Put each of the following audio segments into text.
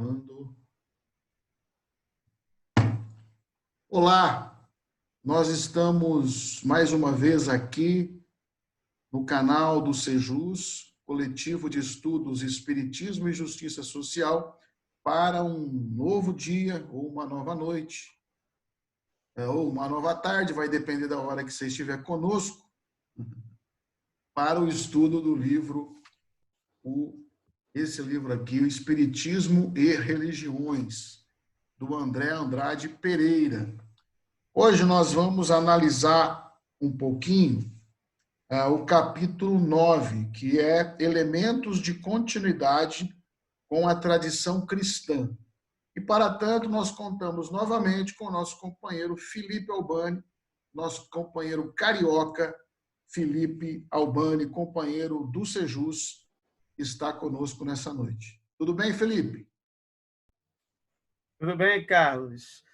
Gravando. Olá, nós estamos mais uma vez aqui no canal do Sejus, Coletivo de Estudos Espiritismo e Justiça Social, para um novo dia ou uma nova noite, ou uma nova tarde, vai depender da hora que você estiver conosco, para o estudo do livro, esse livro aqui, O Espiritismo e Religiões, do André Andrade Pereira. Hoje nós vamos analisar um pouquinho o capítulo 9, que é Elementos de Continuidade com a Tradição Cristã. E, para tanto, nós contamos novamente com o nosso companheiro Felipe Albani, nosso companheiro carioca Felipe Albani, companheiro do Sejus, está conosco nessa noite. Tudo bem, Felipe? Tudo bem, Carlos?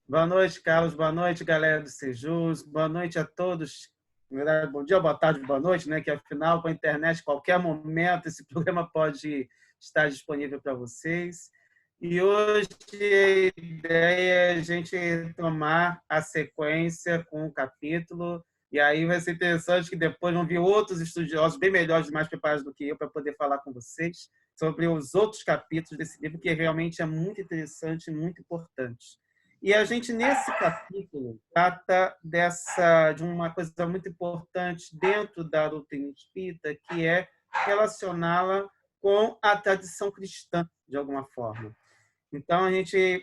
Boa noite, Carlos. Boa noite, galera do Sejus. Boa noite a todos. Bom dia, boa tarde, boa noite, né? Que afinal, com a internet, qualquer momento, esse programa pode estar disponível para vocês. E hoje a ideia é a gente tomar a sequência com o capítulo. E aí vai ser interessante que depois vão vir outros estudiosos bem melhores, mais preparados do que eu, para poder falar com vocês sobre os outros capítulos desse livro, que realmente é muito interessante e muito importante. E a gente, nesse capítulo, trata de uma coisa muito importante dentro da doutrina espírita, que é relacioná-la com a tradição cristã, de alguma forma. Então,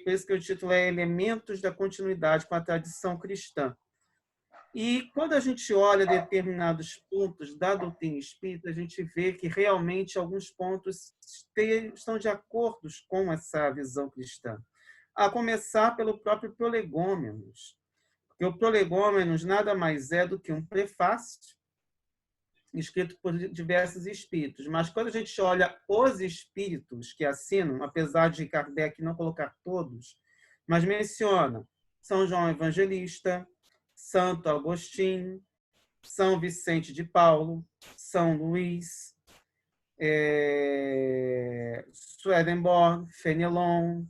por isso que o título é Elementos da Continuidade com a Tradição Cristã. E quando a gente olha determinados pontos da doutrina espírita, a gente vê que realmente alguns pontos estão de acordo com essa visão cristã. A começar pelo próprio Prolegômenos. Porque o Prolegômenos nada mais é do que um prefácio escrito por diversos espíritos. Mas quando a gente olha os espíritos que assinam, apesar de Kardec não colocar todos, mas menciona São João Evangelista, Santo Agostinho, São Vicente de Paulo, São Luís, Swedenborg, Fenelon.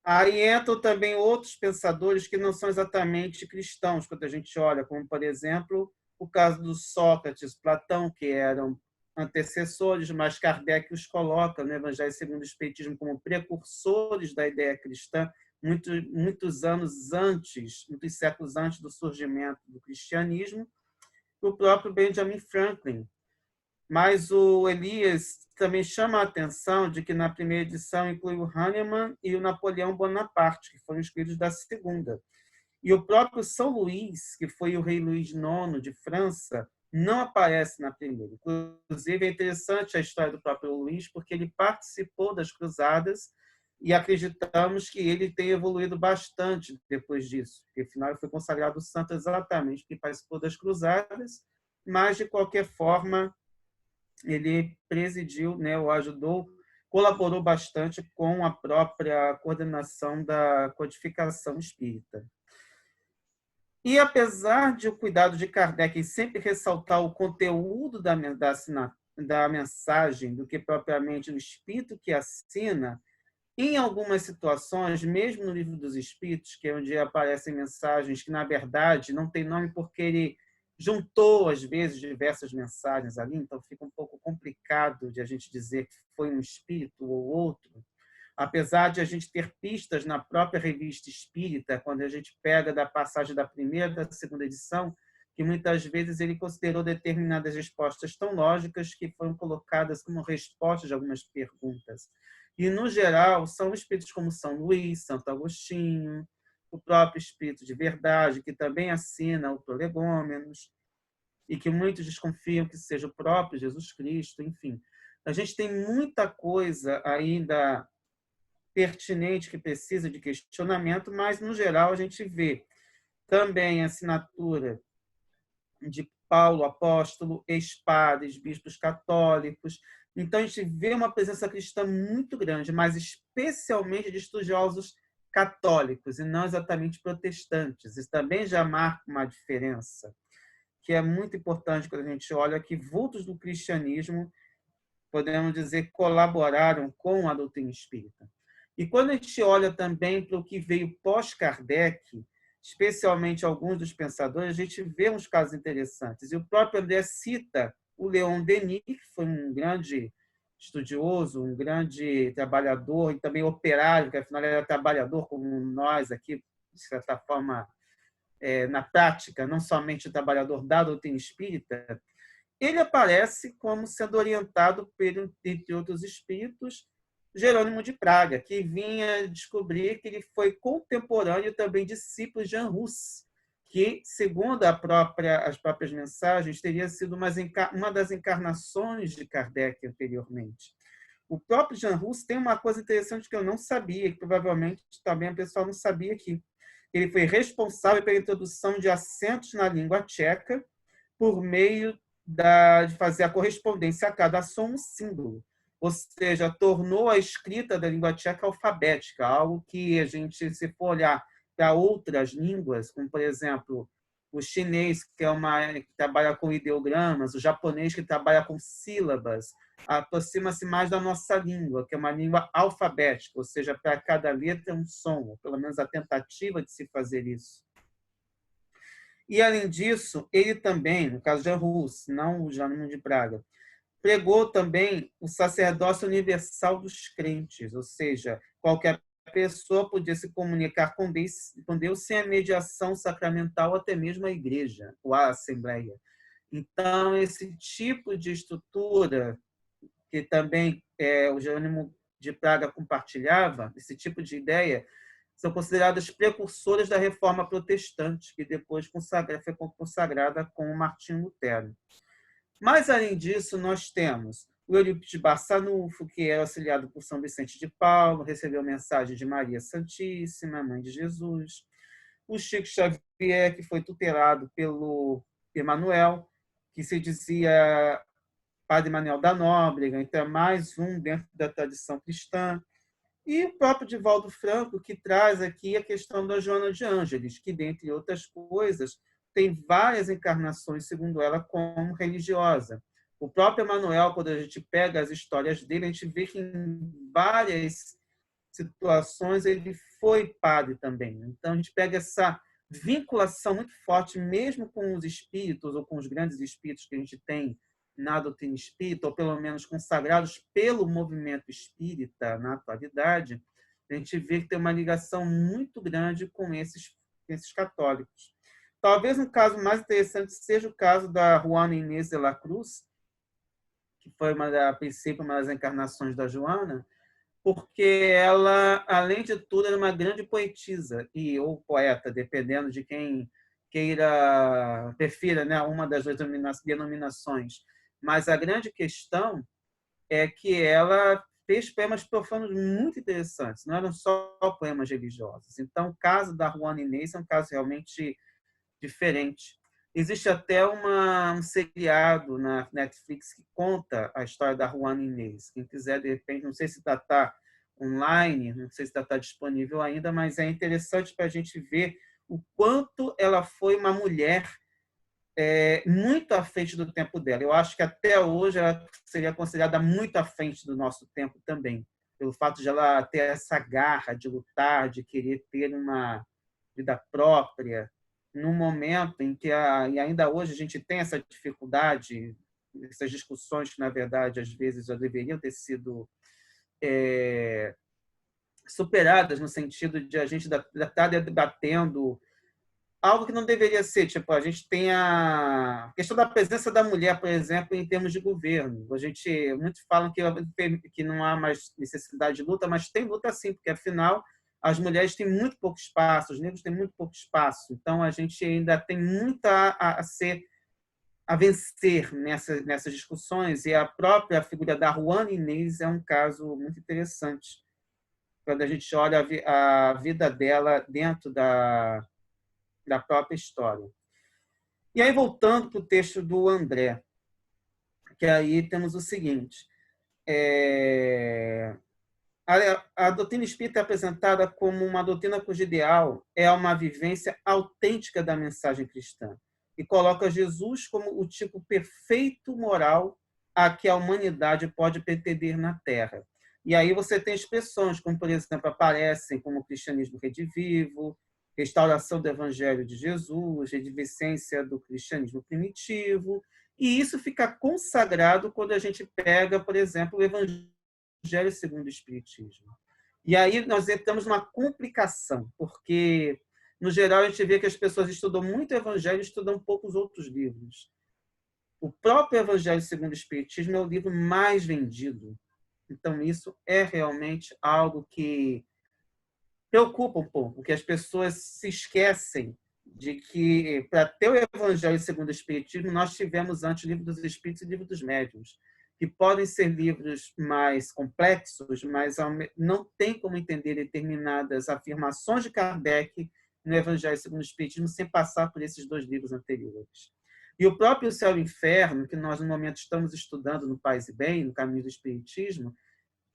Aí entram também outros pensadores que não são exatamente cristãos, quando a gente olha, como, por exemplo, o caso do Sócrates, Platão, que eram antecessores, mas Kardec os coloca no Evangelho segundo o Espiritismo como precursores da ideia cristã, muitos anos antes, muitos séculos antes do surgimento do cristianismo, o próprio Benjamin Franklin. Mas o Elias também chama a atenção de que na primeira edição inclui o Hahnemann e o Napoleão Bonaparte, que foram escritos da segunda. E o próprio São Luís, que foi o rei Luís IX de França, não aparece na primeira. Inclusive, é interessante a história do próprio Luís, porque ele participou das cruzadas e acreditamos que ele tem evoluído bastante depois disso, porque afinal ele foi consagrado santo exatamente porque participou das cruzadas, mas de qualquer forma ele presidiu, né, ou ajudou, colaborou bastante com a própria coordenação da codificação espírita. E apesar de o cuidado de Kardec em sempre ressaltar o conteúdo da mensagem do que propriamente o espírito que assina, em algumas situações, mesmo no Livro dos Espíritos, que é onde aparecem mensagens que, na verdade, não tem nome porque ele juntou, às vezes, diversas mensagens ali, então fica um pouco complicado de a gente dizer que foi um espírito ou outro. Apesar de a gente ter pistas na própria revista espírita, quando a gente pega da passagem da primeira e da segunda edição, que muitas vezes ele considerou determinadas respostas tão lógicas que foram colocadas como respostas de algumas perguntas. E, no geral, são espíritos como São Luís, Santo Agostinho, o próprio Espírito de Verdade, que também assina o Prolegômenos, e que muitos desconfiam que seja o próprio Jesus Cristo, enfim. A gente tem muita coisa ainda pertinente que precisa de questionamento, mas, no geral, a gente vê também a assinatura de Paulo, apóstolo, ex-padres, bispos católicos. Então, a gente vê uma presença cristã muito grande, mas especialmente de estudiosos católicos, e não exatamente protestantes. Isso também já marca uma diferença, que é muito importante quando a gente olha que vultos do cristianismo, podemos dizer, colaboraram com a doutrina espírita. E quando a gente olha também para o que veio pós-Kardec, especialmente alguns dos pensadores, a gente vê uns casos interessantes. E o próprio André cita o Leon Denis, que foi um grande estudioso, um grande trabalhador e também operário, que afinal era trabalhador como nós aqui, de certa forma, na prática, não somente o trabalhador da doutrina espírita. Ele aparece como sendo orientado, entre outros espíritos, Jerônimo de Praga, que vinha descobrir que ele foi contemporâneo também discípulo de Jean Hus, que, segundo as próprias mensagens, teria sido uma das encarnações de Kardec anteriormente. O próprio Jean Hus tem uma coisa interessante que eu não sabia, que provavelmente também o pessoal não sabia aqui. Ele foi responsável pela introdução de acentos na língua tcheca por meio de fazer a correspondência a cada som um símbolo. Ou seja, tornou a escrita da língua tcheca alfabética, algo que a gente, se for olhar para outras línguas, como, por exemplo, o chinês, que trabalha com ideogramas, o japonês, que trabalha com sílabas, aproxima-se mais da nossa língua, que é uma língua alfabética, ou seja, para cada letra um som, ou pelo menos a tentativa de se fazer isso. E, além disso, ele também, no caso de Hus, não o Jerônimo de Praga, pregou também o sacerdócio universal dos crentes, ou seja, qualquer pessoa podia se comunicar com Deus sem a mediação sacramental, até mesmo a igreja, ou a assembleia. Então, esse tipo de estrutura, que também o Jerônimo de Praga compartilhava, esse tipo de ideia, são consideradas precursoras da reforma protestante, que depois foi consagrada com Martinho Lutero. Mas, além disso, nós temos o Eurípides Barçanufo, que era auxiliado por São Vicente de Paulo, recebeu mensagem de Maria Santíssima, Mãe de Jesus. O Chico Xavier, que foi tutelado pelo Emanuel, que se dizia Padre Manuel da Nóbrega, então é mais um dentro da tradição cristã. E o próprio Divaldo Franco, que traz aqui a questão da Joana de Ângeles, que, dentre outras coisas, tem várias encarnações, segundo ela, como religiosa. O próprio Emanuel, quando a gente pega as histórias dele, a gente vê que em várias situações ele foi padre também. Então, a gente pega essa vinculação muito forte, mesmo com os espíritos, ou com os grandes espíritos que a gente tem na doutrina espírita, ou pelo menos consagrados pelo movimento espírita na atualidade, a gente vê que tem uma ligação muito grande com esses católicos. Talvez um caso mais interessante seja o caso da Juana Inês de la Cruz, que foi, a princípio, uma das encarnações da Joana, porque ela, além de tudo, era uma grande poetisa, ou poeta, dependendo de quem prefira, né, uma das duas denominações. Mas a grande questão é que ela fez poemas profanos muito interessantes, não eram só poemas religiosos. Então, o caso da Juana Inês é um caso realmente diferente. Existe até um seriado na Netflix que conta a história da Juana Inês. Quem quiser, de repente, não sei se está online, não sei se está disponível ainda, mas é interessante para a gente ver o quanto ela foi uma mulher muito à frente do tempo dela. Eu acho que até hoje ela seria considerada muito à frente do nosso tempo também, pelo fato de ela ter essa garra de lutar, de querer ter uma vida própria, num momento em que, e ainda hoje, a gente tem essa dificuldade, essas discussões que, na verdade, às vezes já deveriam ter sido superadas, no sentido de a gente estar debatendo algo que não deveria ser. Tipo, a gente tem a questão da presença da mulher, por exemplo, em termos de governo. Muitos falam que não há mais necessidade de luta, mas tem luta sim, porque, afinal, as mulheres têm muito pouco espaço, os negros têm muito pouco espaço. Então, a gente ainda tem muito a vencer nessas discussões, e a própria figura da Juana Inês é um caso muito interessante, quando a gente olha a vida dela dentro da própria história. E aí, voltando para o texto do André, que aí temos o seguinte: a doutrina espírita é apresentada como uma doutrina cujo ideal é uma vivência autêntica da mensagem cristã, e coloca Jesus como o tipo perfeito moral a que a humanidade pode pretender na Terra. E aí você tem expressões como, por exemplo, aparecem como cristianismo redivivo, restauração do Evangelho de Jesus, redivescência do cristianismo primitivo, e isso fica consagrado quando a gente pega, por exemplo, o Evangelho segundo o Espiritismo. E aí nós entramos numa complicação, porque, no geral, a gente vê que as pessoas estudam muito o Evangelho e estudam poucos outros livros. O próprio Evangelho segundo o Espiritismo é o livro mais vendido. Então, isso é realmente algo que preocupa um pouco, porque as pessoas se esquecem de que, para ter o Evangelho segundo o Espiritismo, nós tivemos antes o Livro dos Espíritos e o Livro dos Médiuns, que podem ser livros mais complexos, mas não tem como entender determinadas afirmações de Kardec no Evangelho segundo o Espiritismo sem passar por esses dois livros anteriores. E o próprio Céu e Inferno, que nós, no momento, estamos estudando no Paz e Bem, no Caminho do Espiritismo,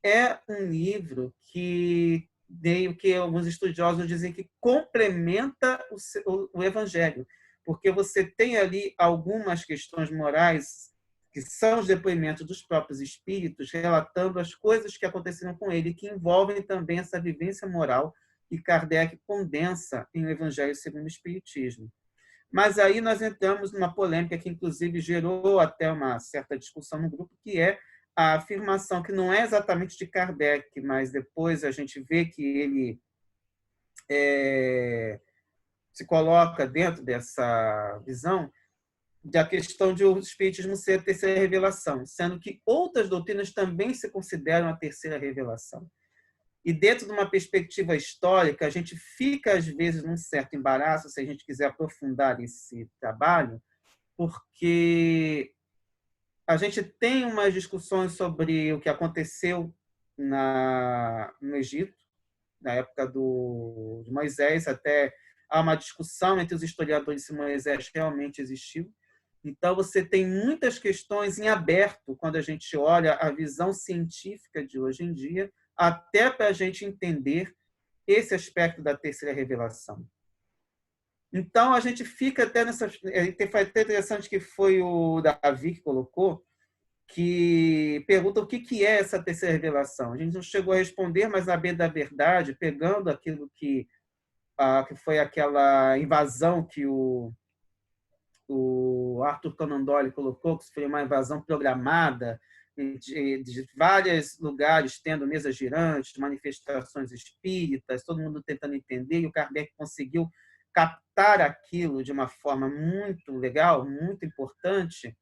é um livro que, meio que alguns estudiosos dizem que complementa o Evangelho, porque você tem ali algumas questões morais que são os depoimentos dos próprios espíritos, relatando as coisas que aconteceram com ele, que envolvem também essa vivência moral que Kardec condensa em O Evangelho segundo o Espiritismo. Mas aí nós entramos numa polêmica que, inclusive, gerou até uma certa discussão no grupo, que é a afirmação que não é exatamente de Kardec, mas depois a gente vê que ele se coloca dentro dessa visão da questão de o Espiritismo ser a terceira revelação, sendo que outras doutrinas também se consideram a terceira revelação. E dentro de uma perspectiva histórica, a gente fica, às vezes, num certo embaraço, se a gente quiser aprofundar esse trabalho, porque a gente tem umas discussões sobre o que aconteceu no Egito, na época de Moisés, até há uma discussão entre os historiadores se Moisés realmente existiu. Então, você tem muitas questões em aberto quando a gente olha a visão científica de hoje em dia, até para a gente entender esse aspecto da terceira revelação. Então, a gente fica até nessa... Foi até interessante que foi o Davi que colocou, que pergunta o que é essa terceira revelação. A gente não chegou a responder, mas na da verdade, pegando aquilo que foi aquela invasão que o Arthur Conan Doyle colocou, que foi uma invasão programada de vários lugares, tendo mesas girantes, manifestações espíritas, todo mundo tentando entender, e o Kardec conseguiu captar aquilo de uma forma muito legal, muito importante.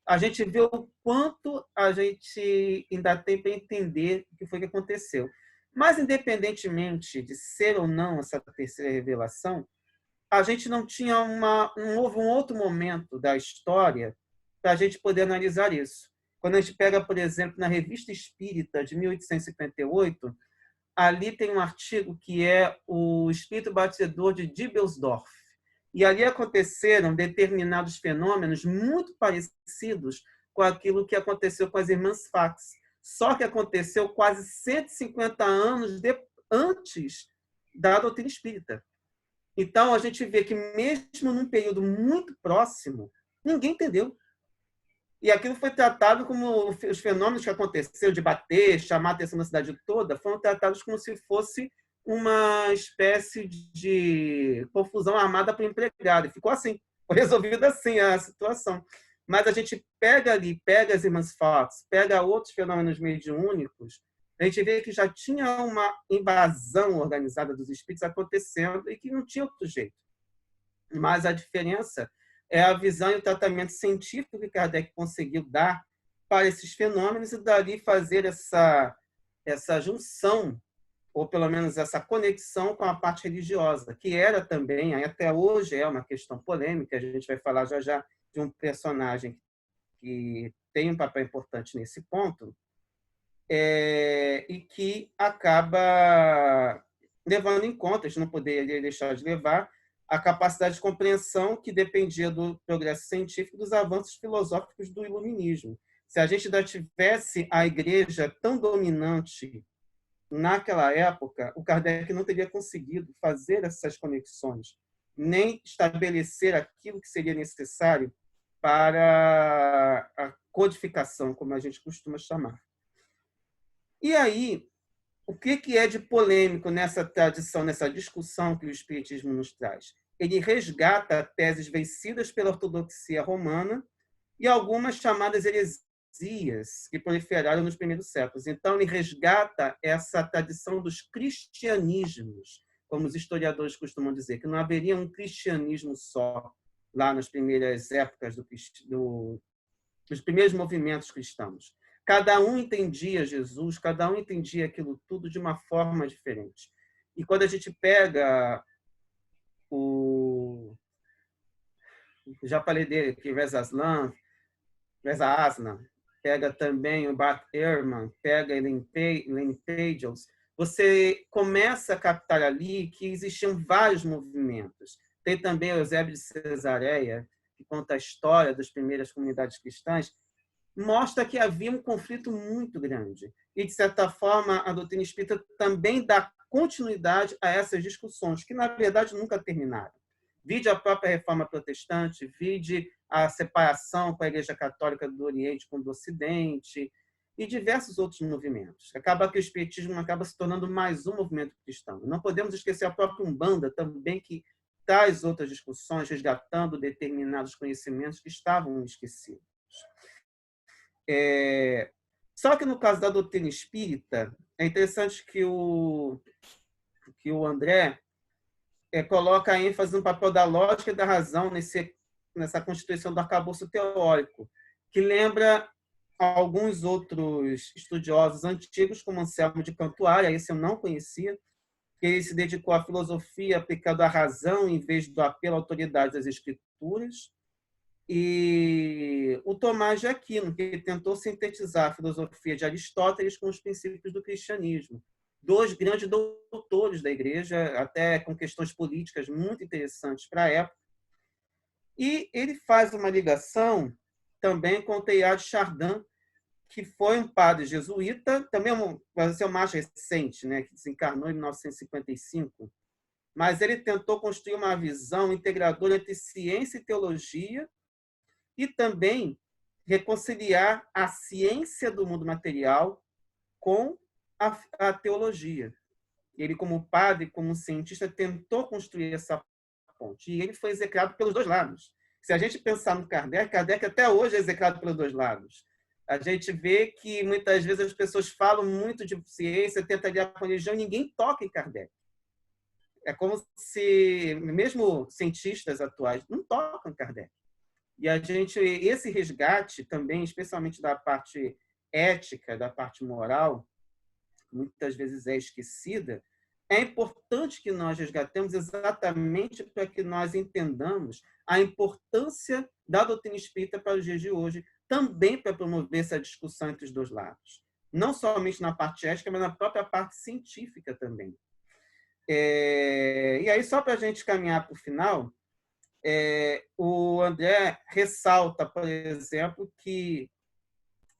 A gente vê o quanto a gente ainda tem para entender o que foi que aconteceu. Mas, independentemente de ser ou não essa terceira revelação, a gente não tinha houve um outro momento da história para a gente poder analisar isso. Quando a gente pega, por exemplo, na Revista Espírita, de 1858, ali tem um artigo que é o Espírito Batedor de Dibelsdorf. E ali aconteceram determinados fenômenos muito parecidos com aquilo que aconteceu com as irmãs Fax. Só que aconteceu quase 150 anos antes da doutrina espírita. Então, a gente vê que, mesmo num período muito próximo, ninguém entendeu. E aquilo foi tratado como os fenômenos que aconteceram, de bater, chamar a atenção da cidade toda, foram tratados como se fosse uma espécie de confusão armada para o empregado. E ficou assim, foi resolvida assim a situação. Mas a gente pega ali, pega as irmãs Fox, pega outros fenômenos mediúnicos, a gente vê que já tinha uma invasão organizada dos espíritos acontecendo e que não tinha outro jeito. Mas a diferença é a visão e o tratamento científico que Kardec conseguiu dar para esses fenômenos e dali fazer essa junção, ou pelo menos essa conexão com a parte religiosa, que era também, até hoje é uma questão polêmica, a gente vai falar já já de um personagem que tem um papel importante nesse ponto, e que acaba levando em conta, a gente não poderia deixar de levar, a capacidade de compreensão que dependia do progresso científico e dos avanços filosóficos do iluminismo. Se a gente ainda tivesse a igreja tão dominante naquela época, o Kardec não teria conseguido fazer essas conexões, nem estabelecer aquilo que seria necessário para a codificação, como a gente costuma chamar. E aí, o que é de polêmico nessa tradição, nessa discussão que o Espiritismo nos traz? Ele resgata teses vencidas pela ortodoxia romana e algumas chamadas heresias que proliferaram nos primeiros séculos. Então, ele resgata essa tradição dos cristianismos, como os historiadores costumam dizer, que não haveria um cristianismo só lá nas primeiras épocas dos primeiros movimentos cristãos. Cada um entendia Jesus, cada um entendia aquilo tudo de uma forma diferente. E quando a gente pega o... Já falei dele aqui, Reza Aslan, pega também o Bart Ehrman, pega Elaine Pagels, você começa a captar ali que existiam vários movimentos. Tem também o Eusébio de Cesareia, que conta a história das primeiras comunidades cristãs, mostra que havia um conflito muito grande. E, de certa forma, a doutrina espírita também dá continuidade a essas discussões, que, na verdade, nunca terminaram. Vide a própria reforma protestante, vide a separação com a Igreja Católica do Oriente com o do Ocidente, e diversos outros movimentos. Acaba que o espiritismo acaba se tornando mais um movimento cristão. Não podemos esquecer a própria Umbanda também, que traz outras discussões, resgatando determinados conhecimentos que estavam esquecidos. Só que no caso da doutrina espírita, é interessante que o André coloca a ênfase no papel da lógica e da razão nessa constituição do arcabouço teórico, que lembra alguns outros estudiosos antigos, como Anselmo de Cantuária, esse eu não conhecia, que ele se dedicou à filosofia aplicada à razão em vez do apelo à autoridade das escrituras, e o Tomás de Aquino, que tentou sintetizar a filosofia de Aristóteles com os princípios do cristianismo. Dois grandes doutores da Igreja, até com questões políticas muito interessantes para a época. E ele faz uma ligação também com o Teilhard de Chardin, que foi um padre jesuíta, também vai ser o mais recente, né, que desencarnou em 1955, mas ele tentou construir uma visão integradora entre ciência e teologia, e também reconciliar a ciência do mundo material com a teologia. Ele, como padre, como cientista, tentou construir essa ponte. E ele foi execrado pelos dois lados. Se a gente pensar no Kardec, Kardec até hoje é execrado pelos dois lados. A gente vê que, muitas vezes, as pessoas falam muito de ciência, tentam ligar com a religião, e ninguém toca em Kardec. É como se, mesmo cientistas atuais, não tocam em Kardec. E esse resgate também, especialmente da parte ética, da parte moral, muitas vezes é esquecida, é importante que nós resgatemos exatamente para que nós entendamos a importância da doutrina espírita para os dias de hoje, também para promover essa discussão entre os dois lados. Não somente na parte ética, mas na própria parte científica também. E aí, só para a gente caminhar para o final, o André ressalta, por exemplo, que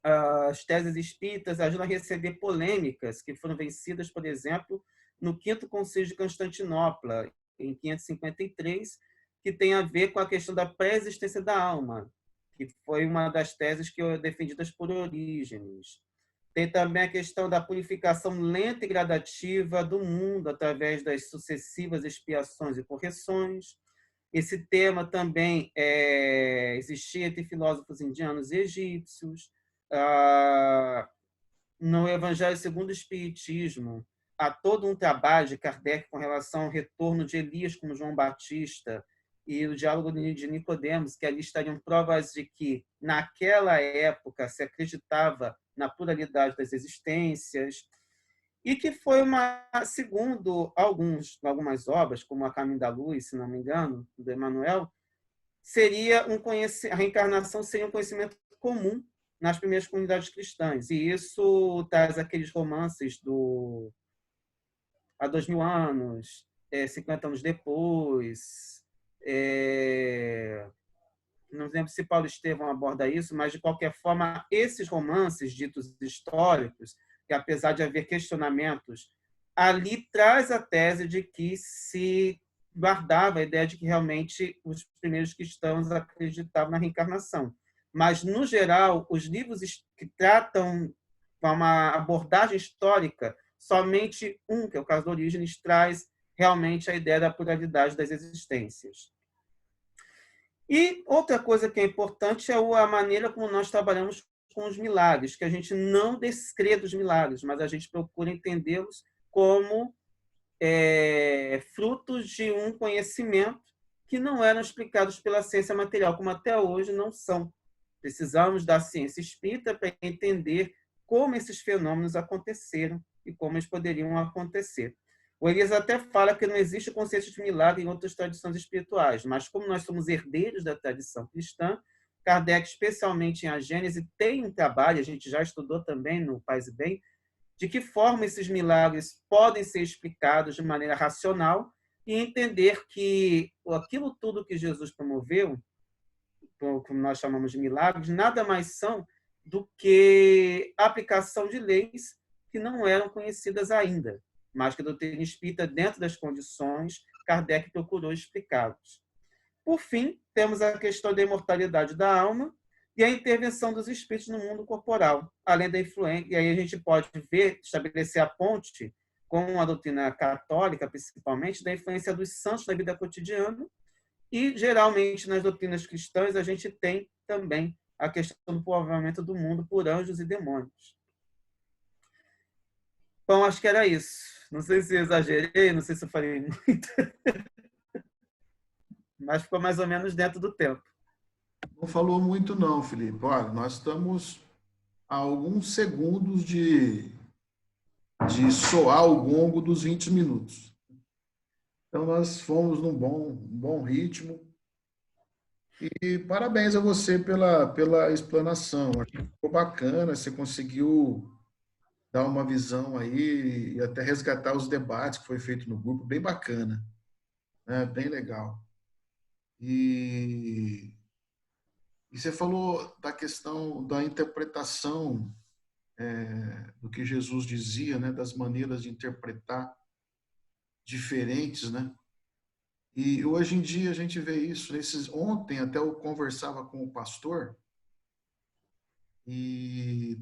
as teses espíritas ajudam a receber polêmicas que foram vencidas, por exemplo, no Quinto Concílio de Constantinopla, em 553, que tem a ver com a questão da pré-existência da alma, que foi uma das teses que foram defendidas por Orígenes. Tem também a questão da purificação lenta e gradativa do mundo através das sucessivas expiações e correções. Esse tema também existia entre filósofos indianos e egípcios. No Evangelho segundo o Espiritismo, há todo um trabalho de Kardec com relação ao retorno de Elias como João Batista e o diálogo de Nicodemos, que ali estariam provas de que, naquela época, se acreditava na pluralidade das existências, e que foi segundo algumas obras, como A Caminho da Luz, se não me engano, do Emmanuel, a reencarnação seria um conhecimento comum nas primeiras comunidades cristãs. E isso traz aqueles romances há 2000 anos, 50 anos depois. Não lembro se Paulo Estevão aborda isso, mas, de qualquer forma, esses romances ditos históricos, que, apesar de haver questionamentos, ali traz a tese de que se guardava a ideia de que realmente os primeiros cristãos acreditavam na reencarnação. Mas, no geral, os livros que tratam uma abordagem histórica, somente um, que é o caso do Orígenes, traz realmente a ideia da pluralidade das existências. E outra coisa que é importante é a maneira como nós trabalhamos com os milagres, que a gente não descrê dos milagres, mas a gente procura entendê-los como frutos de um conhecimento que não eram explicados pela ciência material, como até hoje não são. Precisamos da ciência espírita para entender como esses fenômenos aconteceram e como eles poderiam acontecer. O Elias até fala que não existe o conceito de milagre em outras tradições espirituais, mas como nós somos herdeiros da tradição cristã, Kardec, especialmente em A Gênese, tem um trabalho, a gente já estudou também no Paz e Bem, de que forma esses milagres podem ser explicados de maneira racional e entender que aquilo tudo que Jesus promoveu, como nós chamamos de milagres, nada mais são do que a aplicação de leis que não eram conhecidas ainda, mas que a doutrina espírita, dentro das condições, Kardec procurou explicá-los. Por fim, temos a questão da imortalidade da alma e a intervenção dos espíritos no mundo corporal, além da influência. E aí a gente pode estabelecer a ponte com a doutrina católica, principalmente, da influência dos santos na vida cotidiana. E, geralmente, nas doutrinas cristãs, a gente tem também a questão do povoamento do mundo por anjos e demônios. Bom, acho que era isso. Não sei se eu exagerei, não sei se eu falei muito, mas ficou mais ou menos dentro do tempo. Não falou muito não, Felipe. Olha, nós estamos a alguns segundos de soar o gongo dos 20 minutos. Então, nós fomos num bom ritmo. E parabéns a você pela explanação. Acho que ficou bacana, você conseguiu dar uma visão aí e até resgatar os debates que foi feito no grupo, bem bacana, né? Bem legal. E você falou da questão da interpretação do que Jesus dizia, né? Das maneiras de interpretar diferentes, né? E hoje em dia a gente vê isso. Ontem até eu conversava com o pastor e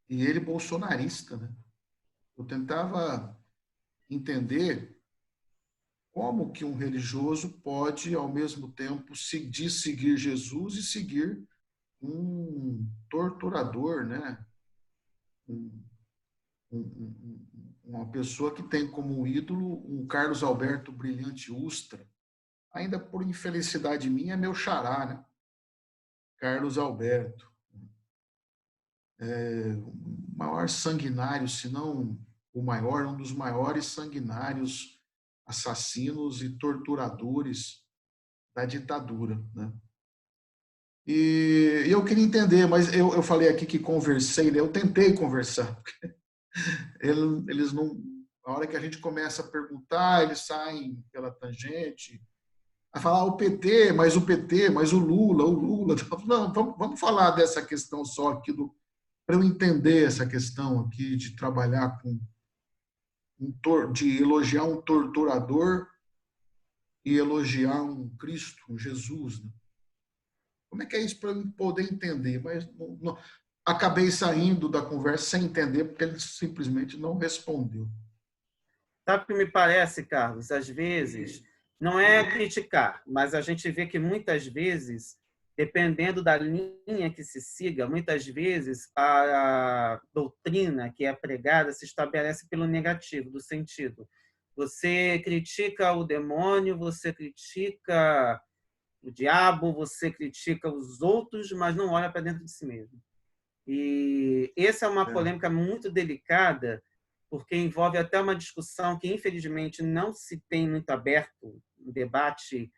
ele bolsonarista, né? Eu tentava entender como que um religioso pode, ao mesmo tempo, seguir Jesus e seguir um torturador, né? Uma pessoa que tem como ídolo um Carlos Alberto Brilhante Ustra. Ainda por infelicidade minha, é meu xará, né? Carlos Alberto. O maior sanguinário, se não o maior, um dos maiores sanguinários assassinos e torturadores da ditadura, né? E eu queria entender, mas eu falei aqui que conversei, né? Eu tentei conversar. Eles não, a hora que a gente começa a perguntar, eles saem pela tangente, a falar o PT, mas o PT, mas o Lula. Não, vamos falar dessa questão só aqui para eu entender essa questão aqui de trabalhar de elogiar um torturador e elogiar um Cristo, um Jesus, né? Como é que é isso para eu poder entender? Mas acabei saindo da conversa sem entender, porque ele simplesmente não respondeu. Sabe o que me parece, Carlos? Às vezes, não é criticar, mas a gente vê que muitas vezes, dependendo da linha que se siga, muitas vezes a doutrina que é pregada se estabelece pelo negativo, do sentido. Você critica o demônio, você critica o diabo, você critica os outros, mas não olha para dentro de si mesmo. E essa é uma polêmica muito delicada, porque envolve até uma discussão que, infelizmente, não se tem muito aberto no debate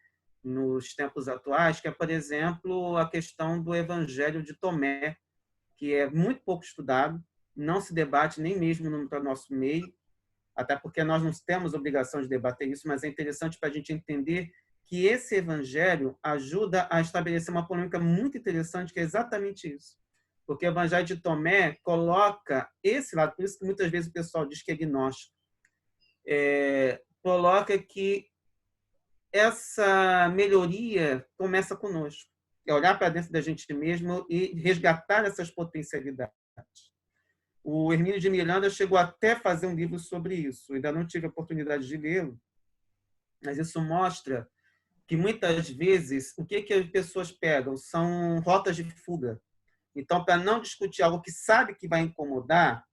nos tempos atuais, que é, por exemplo, a questão do Evangelho de Tomé, que é muito pouco estudado, não se debate nem mesmo no nosso meio, até porque nós não temos obrigação de debater isso, mas é interessante para a gente entender que esse evangelho ajuda a estabelecer uma polêmica muito interessante, que é exatamente isso. Porque o Evangelho de Tomé coloca esse lado, por isso que muitas vezes o pessoal diz que é gnóstico, coloca que essa melhoria começa conosco. É olhar para dentro da gente mesmo e resgatar essas potencialidades. O Hermínio de Miranda chegou até a fazer um livro sobre isso. Ainda não tive a oportunidade de lê-lo, mas isso mostra que muitas vezes o que as pessoas pegam são rotas de fuga. Então, para não discutir algo que sabe que vai incomodar,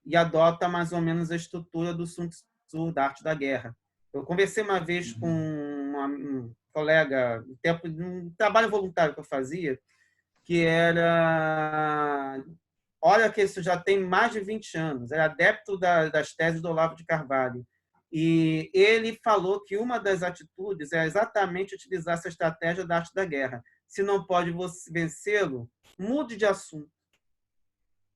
e adota mais ou menos a estrutura do Sun Tzu, da arte da guerra. Eu conversei uma vez com um colega, um trabalho voluntário que eu fazia, que era... Olha que isso já tem mais de 20 anos. Era adepto das teses do Olavo de Carvalho. E ele falou que uma das atitudes é exatamente utilizar essa estratégia da arte da guerra. Se não pode vencê-lo, mude de assunto.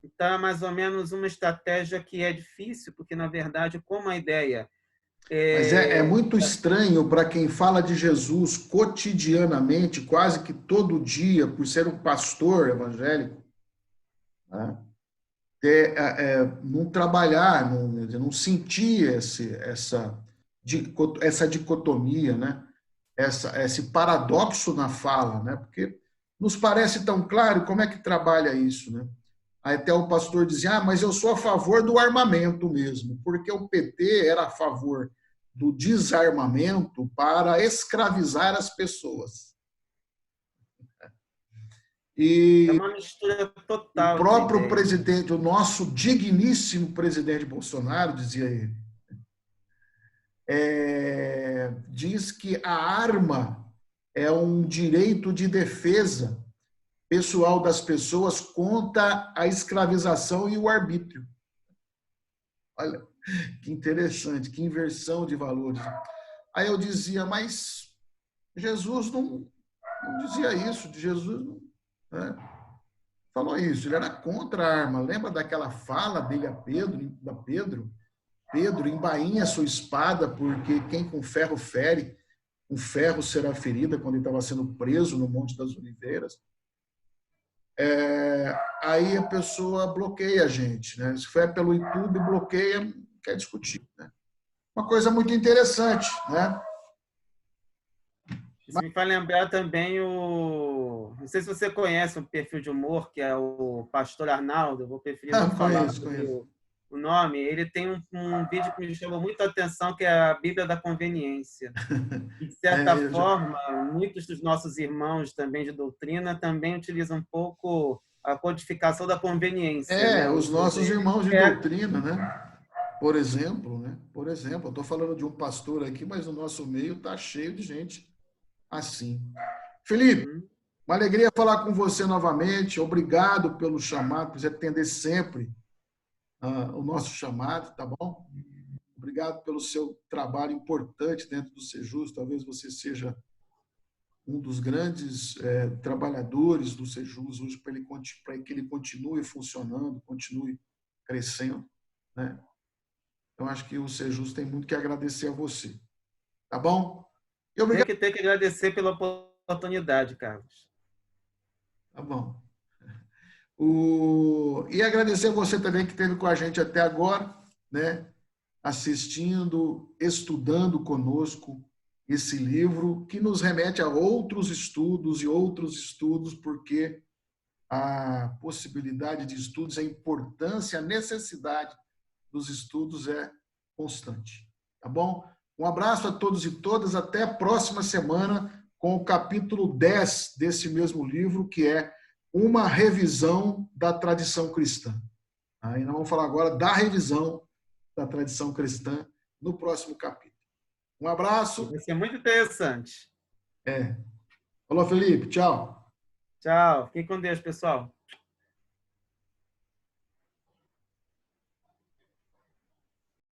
Então, é mais ou menos uma estratégia que é difícil, porque, na verdade, como a ideia Mas é muito estranho para quem fala de Jesus cotidianamente, quase que todo dia, por ser um pastor evangélico, né? Não trabalhar, não sentir essa dicotomia, né? Esse paradoxo na fala, né? Porque nos parece tão claro como é que trabalha isso, né? Aí até o pastor dizia, mas eu sou a favor do armamento mesmo, porque o PT era a favor do desarmamento para escravizar as pessoas. é E uma mistura o total de próprio ideias. presidente, o nosso digníssimo presidente Bolsonaro, dizia ele, diz que a arma é um direito de defesa pessoal das pessoas contra a escravização e o arbítrio. Olha, que interessante, que inversão de valores. Aí eu dizia, mas Jesus não dizia isso, Jesus não, né, falou isso, ele era contra a arma. Lembra daquela fala dele a Pedro? Pedro, embainha sua espada, porque quem com ferro fere, com ferro será ferida, quando ele estava sendo preso no Monte das Oliveiras. Aí a pessoa bloqueia a gente, né? Se for pelo YouTube, bloqueia, quer discutir, né? Uma coisa muito interessante, né? Isso me faz lembrar também o... Não sei se você conhece um perfil de humor, que é o Pastor Arnaldo, eu vou preferir não falar Conheço. o nome. Ele tem um vídeo que me chamou muita atenção, que é a Bíblia da Conveniência. E, de certa forma, muitos dos nossos irmãos também de doutrina também utilizam um pouco a codificação da conveniência, né? Ou Os seja, nossos ele irmãos de pega... doutrina, né? Por exemplo, né? Por exemplo, eu estou falando de um pastor aqui, mas o nosso meio está cheio de gente assim. Felipe, uma alegria falar com você novamente. Obrigado pelo chamado, por você atender sempre o nosso chamado, tá bom? Obrigado pelo seu trabalho importante dentro do Sejus. Talvez você seja um dos grandes trabalhadores do Sejus hoje para que ele continue funcionando, continue crescendo, né? Então, acho que o Sejus tem muito que agradecer a você. Tá bom? E obrigado. Tem que agradecer pela oportunidade, Carlos. Tá bom. E agradecer a você também que esteve com a gente até agora, né? Assistindo, estudando conosco esse livro, que nos remete a outros estudos, porque a possibilidade de estudos, a importância, a necessidade dos estudos é constante. Tá bom? Um abraço a todos e todas. Até a próxima semana com o capítulo 10 desse mesmo livro, que é uma revisão da tradição cristã. Aí nós vamos falar agora da revisão da tradição cristã no próximo capítulo. Um abraço. Vai ser muito interessante. Falou, Felipe. Tchau. Tchau. Fiquem com Deus, pessoal.